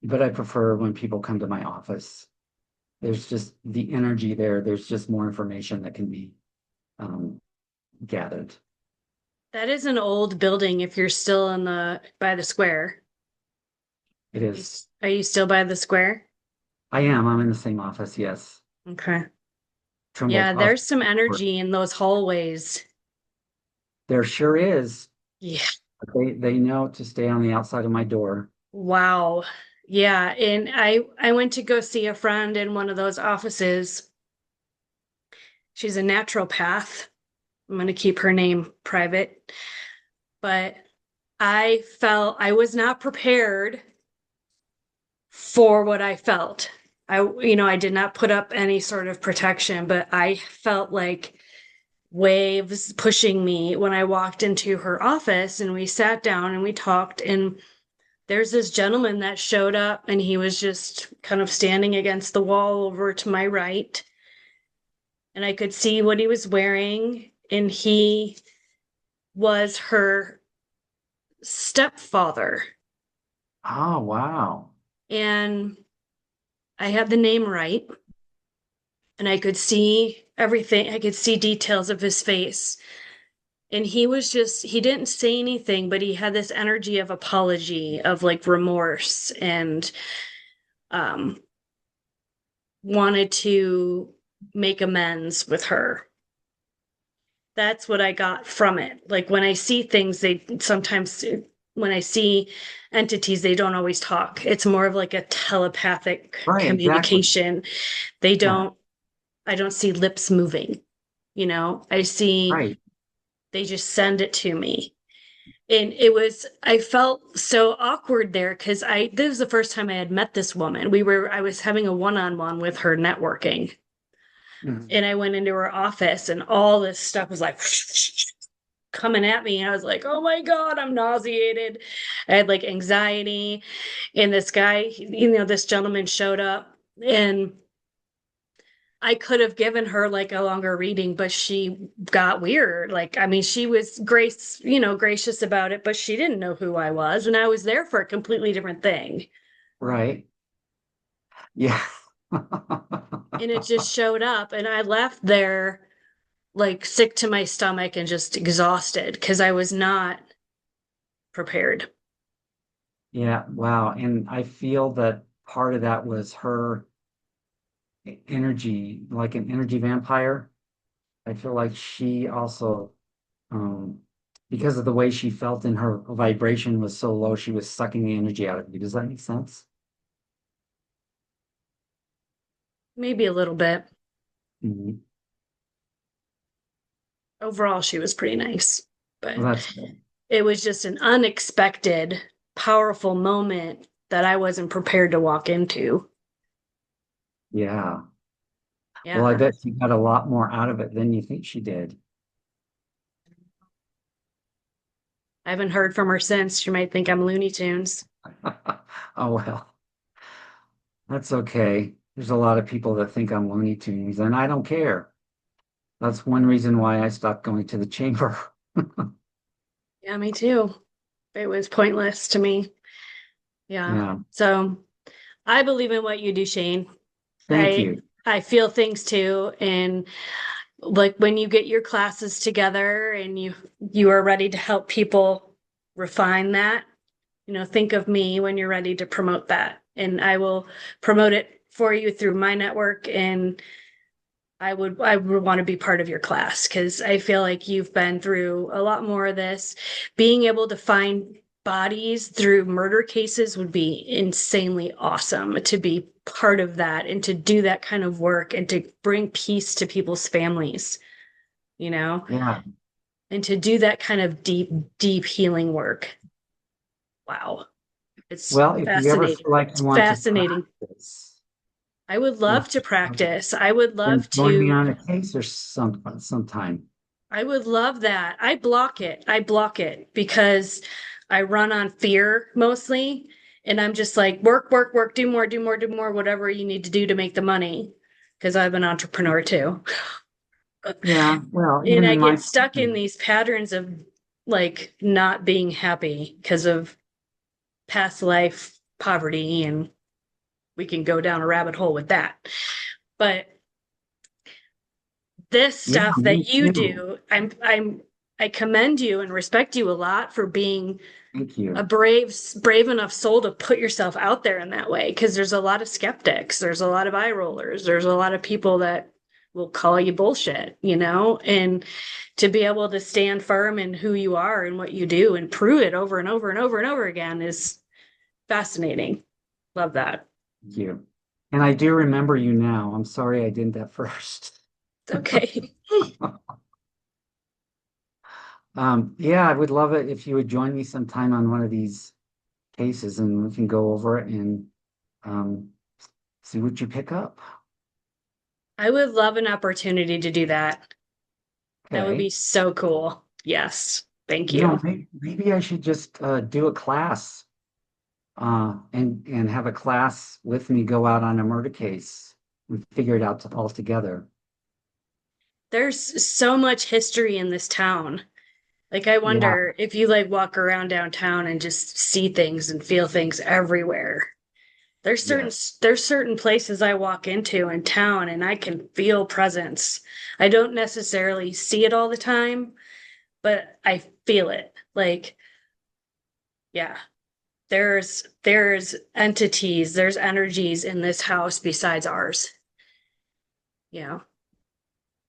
But I prefer when people come to my office. There's just the energy there. There's just more information that can be um, gathered. That is an old building if you're still in the by the square. It is. Are you still by the square? I am. I'm in the same office. Yes. Okay. Trumbull Yeah, Cross. there's some energy in those hallways. There sure is. Yeah. They know to stay on the outside of my door. Wow. Yeah, and I went to go see a friend in one of those offices. She's a naturopath. I'm going to keep her name private, but I felt I was not prepared for what I felt. I did not put up any sort of protection, but I felt like waves pushing me when I walked into her office and we sat down and we talked. And there's this gentleman that showed up and he was just kind of standing against the wall over to my right. And I could see what he was wearing. And he was her stepfather. Oh, wow. And I had the name right. And I could see everything. I could see details of his face. And he didn't say anything, but he had this energy of apology, of like remorse, and um, wanted to make amends with her. That's what I got from it. Like when I see things, when I see entities, they don't always talk. It's more of like a telepathic Right, exactly. communication. They Yeah, don't, I don't see lips moving, I see right. they just send it to me. And I felt so awkward there because this was the first time I had met this woman. I was having a one-on-one with her networking. Mhm. And I went into her office and all this stuff was like, coming at me. And I was like, oh my God, I'm nauseated. I had like anxiety. And this guy, this gentleman showed up and I could have given her like a longer reading, but she got weird. Like, I mean, she was gracious about it, but she didn't know who I was. And I was there for a completely different thing. Right. Yeah. And it just showed up. And I left there like sick to my stomach and just exhausted because I was not prepared. Yeah. Wow. And I feel that part of that was her energy, like an energy vampire. I feel like she also, um, because of the way she felt and her vibration was so low, she was sucking the energy out of you. Does that make sense? Maybe a little bit. Mhm. Overall, she was pretty nice, Well, but that's good. it was just an unexpected, powerful moment that I wasn't prepared to walk into. Yeah. Well, I Yeah. bet she got a lot more out of it than you think she did. I haven't heard from her since. She might think I'm Looney Tunes. Oh, well, that's okay. There's a lot of people that think I'm Looney Tunes, and I don't care. That's one reason why I stopped going to the chamber. Yeah, me too. It was pointless to me. Yeah. Yeah. So I believe in what you do, Shane. Thank I you. I feel things too. And like when you get your classes together and you are ready to help people refine that, think of me when you're ready to promote that. And I will promote it for you through my network. And I would want to be part of your class because I feel like you've been through a lot more of this. Being able to find bodies through murder cases would be insanely awesome to be part of that and to do that kind of work and to bring peace to people's families, you know, Yeah. and to do that kind of deep, deep healing work. Wow. It's Well, if you ever fascinating. feel like It's you want to fascinating. practice I would with, love to practice. I would then love join me to on a case or sometime. I would love that. I block it. I block it because I run on fear mostly. And I'm just like, work, work, work, do more, do more, do more, whatever you need to do to make the money. Because I'm an entrepreneur too. Yeah. Well, And even I in my get stuck in these patterns of like not being happy because of past life poverty. And we can go down a rabbit hole with that. But this yeah, stuff me that you too. do, I commend you and respect you a lot for being Thank a you. brave enough soul to put yourself out there in that way because there's a lot of skeptics, there's a lot of eye rollers, there's a lot of people that will call you bullshit, and to be able to stand firm in who you are and what you do and prove it over and over and over and over again is fascinating. Love that. Thank you. And I do remember you now. I'm sorry I didn't at first. It's okay. Yeah, I would love it if you would join me sometime on one of these cases and we can go over it and um, see what you pick up. I would love an opportunity to do that. That would be Okay. so cool. Yes, thank you. Maybe I should just do a class and have a class with me go out on a murder case and figure it out all together. There's so much history in this town. Like I Yeah, wonder if you like walk around downtown and just see things and feel things everywhere. There's certain yes, there's certain places I walk into in town and I can feel presence. I don't necessarily see it all the time, but I feel it. Like, yeah, there's entities, there's energies in this house besides ours. You know,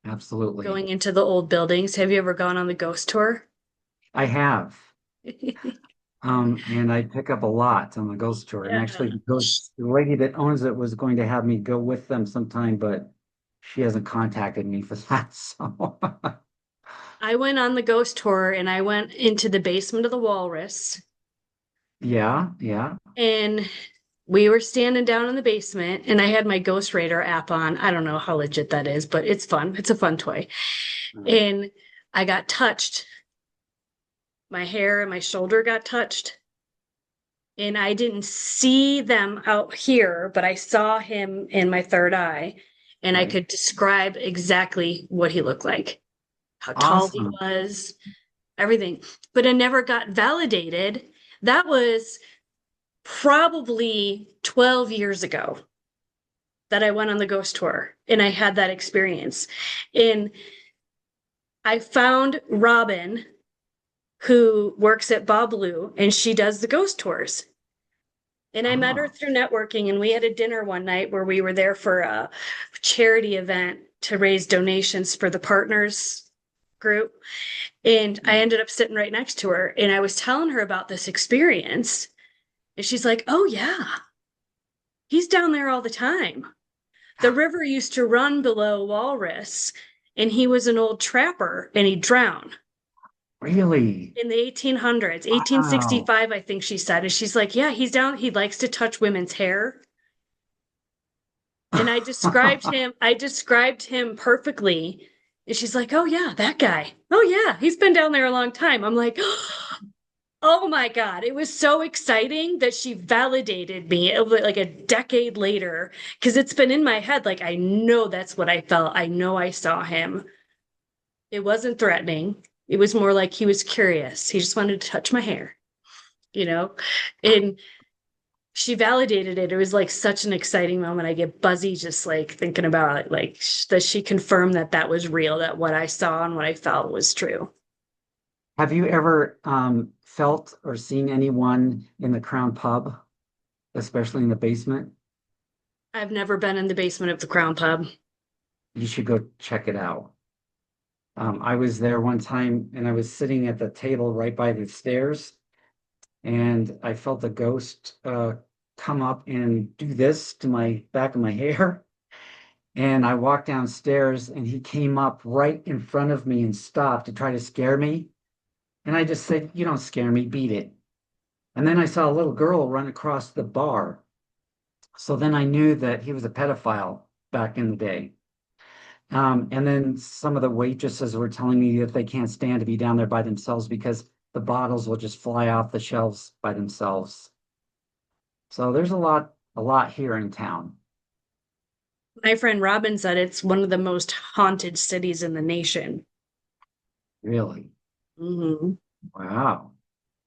absolutely. going into the old buildings. Have you ever gone on the ghost tour? I have. And I pick up a lot on the ghost tour. And Yeah. actually, the lady that owns it was going to have me go with them sometime, but she hasn't contacted me for that. So, I went on the ghost tour and I went into the basement of the Walrus yeah, yeah. and we were standing down in the basement and I had my Ghost Radar app on. I don't know how legit that is, but it's fun. It's a fun toy. Um, And I got touched my hair and my shoulder got touched. And I didn't see them out here, but I saw him in my third eye, and I Right. could describe exactly what he looked like, how tall he Awesome. was, everything. But it never got validated. That was probably 12 years ago that I went on the ghost tour and I had that experience. And I found Robin, who works at Babalu, and she does the ghost tours. And I met her Ah, through networking, and we had a dinner one night where we were there for a charity event to raise donations for the partners group. And I ended up sitting right next to her, and I was telling her about this experience. And she's like, "Oh, yeah, he's down there all the time. The river used to run below Walrus, and he was an old trapper and he drowned really? in the 1800s, Wow. 1865, I think she said. And she's like, "Yeah, he's down. He likes to touch women's hair." And I described him perfectly. And she's like, "Oh, yeah, that guy. Oh, yeah, he's been down there a long time." I'm like, oh my God. It was so exciting that she validated me like a decade later because it's been in my head. Like, I know that's what I felt. I know I saw him. It wasn't threatening. It was more like he was curious. He just wanted to touch my hair, you know? And she validated it. It was like such an exciting moment. I get buzzy just like thinking about it, like that she confirmed that that was real, that what I saw and what I felt was true. Have you ever felt or seen anyone in the Crown Pub, especially in the basement? I've never been in the basement of the Crown Pub. You should go check it out. I was there one time and I was sitting at the table right by the stairs, and I felt a ghost come up and do this to my back of my hair. And I walked downstairs and he came up right in front of me and stopped to try to scare me. And I just said, "You don't scare me, beat it." And then I saw a little girl run across the bar. So then I knew that he was a pedophile back in the day. And then some of the waitresses were telling me that they can't stand to be down there by themselves because the bottles will just fly off the shelves by themselves. So there's a lot here in town. My friend Robin said it's one of the most haunted cities in the nation. Really. Hmm. Wow.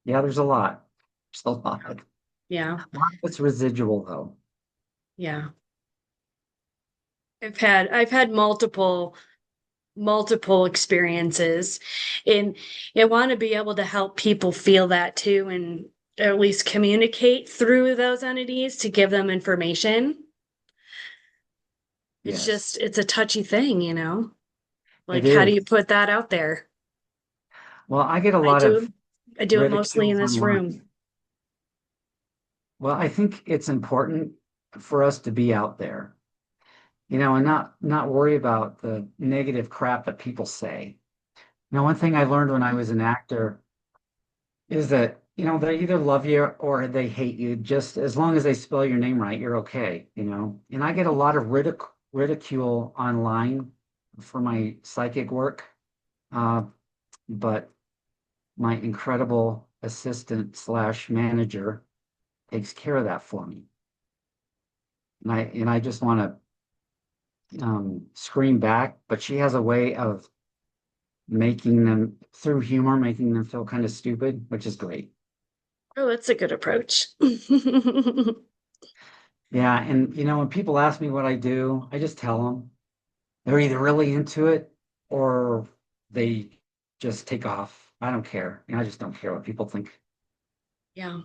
Yeah, there's a lot. There's a lot. A Yeah, lot that's residual though. yeah. I've had multiple experiences, and I want to be able to help people feel that too, and at least communicate through those entities to give them information. Yes, It's a touchy thing, it like how do is. you put that out there? Well, I get a I lot of do I do it mostly ridicule in this room. online. Well, I think it's important for us to be out there, and not worry about the negative crap that people say. One thing I learned when I was an actor is that, they either love you or they hate you. Just as long as they spell your name right, you're okay. And I get a lot of ridicule online for my psychic work, uh, but my incredible assistant slash manager takes care of that for me. And I just want to scream back, but she has a way of making them through humor, making them feel kind of stupid, which is great. Oh, that's a good approach. Yeah, and when people ask me what I do, I just tell them they're either really into it or they just take off. I don't care. I just don't care what people think. Yeah.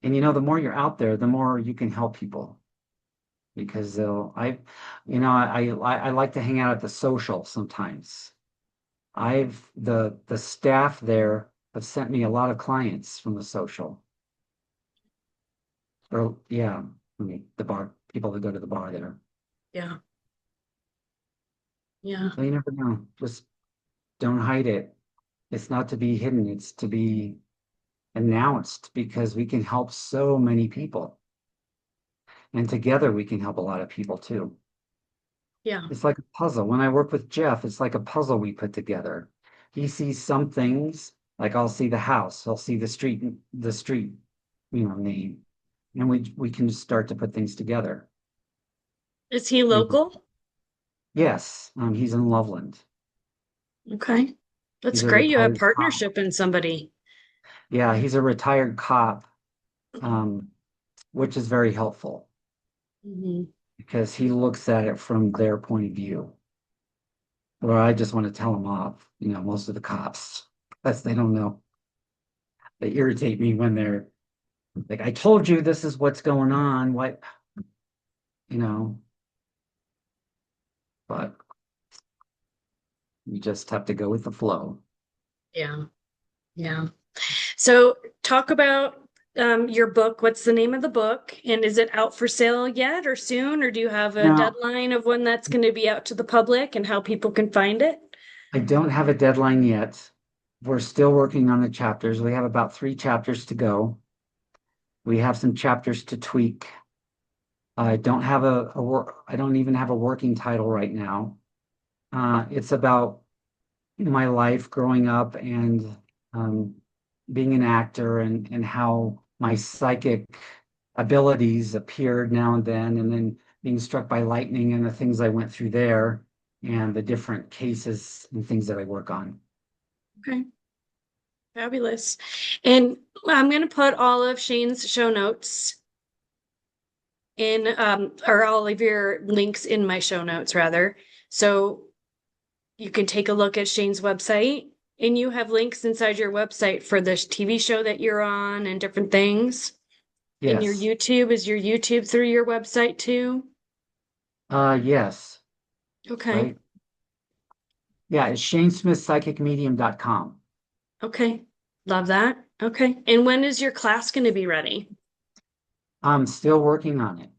And the more you're out there, the more you can help people because I like to hang out at the social sometimes. The staff there have sent me a lot of clients from the social. Or yeah, the bar people that go to the bar there. Yeah. Yeah. So you never know. Just don't hide it. It's not to be hidden, it's to be announced because we can help so many people. And together we can help a lot of people too. Yeah. It's like a puzzle. When I work with Jeff, it's like a puzzle we put together. He sees some things Like I'll see the house, I'll see the street, name, and we can just start to put things together. Is he And local? yes, he's in Loveland. Okay. That's He's a great. You have retired cop. partnership in somebody. Yeah, he's a retired cop, um, which is very helpful Mhm. because he looks at it from their point of view. Where I just want to tell them off, most of the cops, because they don't know. They irritate me when they're like, I told you this is what's going on. What, you know, but you just have to go with the flow. Yeah. Yeah. So talk about your book. What's the name of the book? And is it out for sale yet or soon? Or do you have a Now, deadline of when that's going to be out to the public and how people can find it? I don't have a deadline yet. We're still working on the chapters. We have about 3 chapters to go. We have some chapters to tweak. I don't have I don't even have a working title right now. It's about my life growing up and um, being an actor and how my psychic abilities appeared now and then being struck by lightning and the things I went through there and the different cases and things that I work on. Okay. Fabulous. And I'm going to put all of Shane's show notes in, or all of your links in my show notes, rather. So you can take a look at Shane's website, and you have links inside your website for the TV show that you're on and different things. And your Yes. YouTube, is your YouTube through your website too? Yes. Okay. Right. Yeah, it's shanesmithpsychicmedium.com. Okay. Love that. Okay. And when is your class going to be ready? I'm still working on it.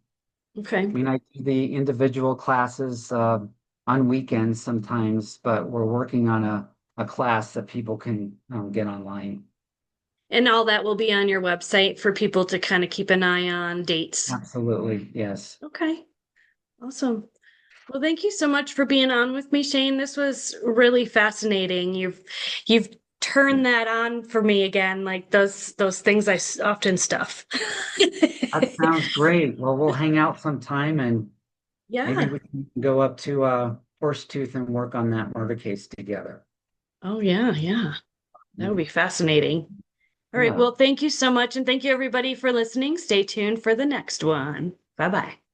I Okay. mean, I do the individual classes on weekends sometimes, but we're working on a class that people can get online. And all that will be on your website for people to kind of keep an eye on dates. Absolutely, yes. Okay. Awesome. Well, thank you so much for being on with me, Shane. This was really fascinating. You've turned that on for me again, like those things often stuff. That sounds great. Well, we'll hang out sometime and maybe Yeah. we can go up to Horsetooth and work on that murder case together. Oh, yeah, yeah. That would be fascinating. All right. Yeah. Well, thank you so much. And thank you, everybody, for listening. Stay tuned for the next one. Bye bye.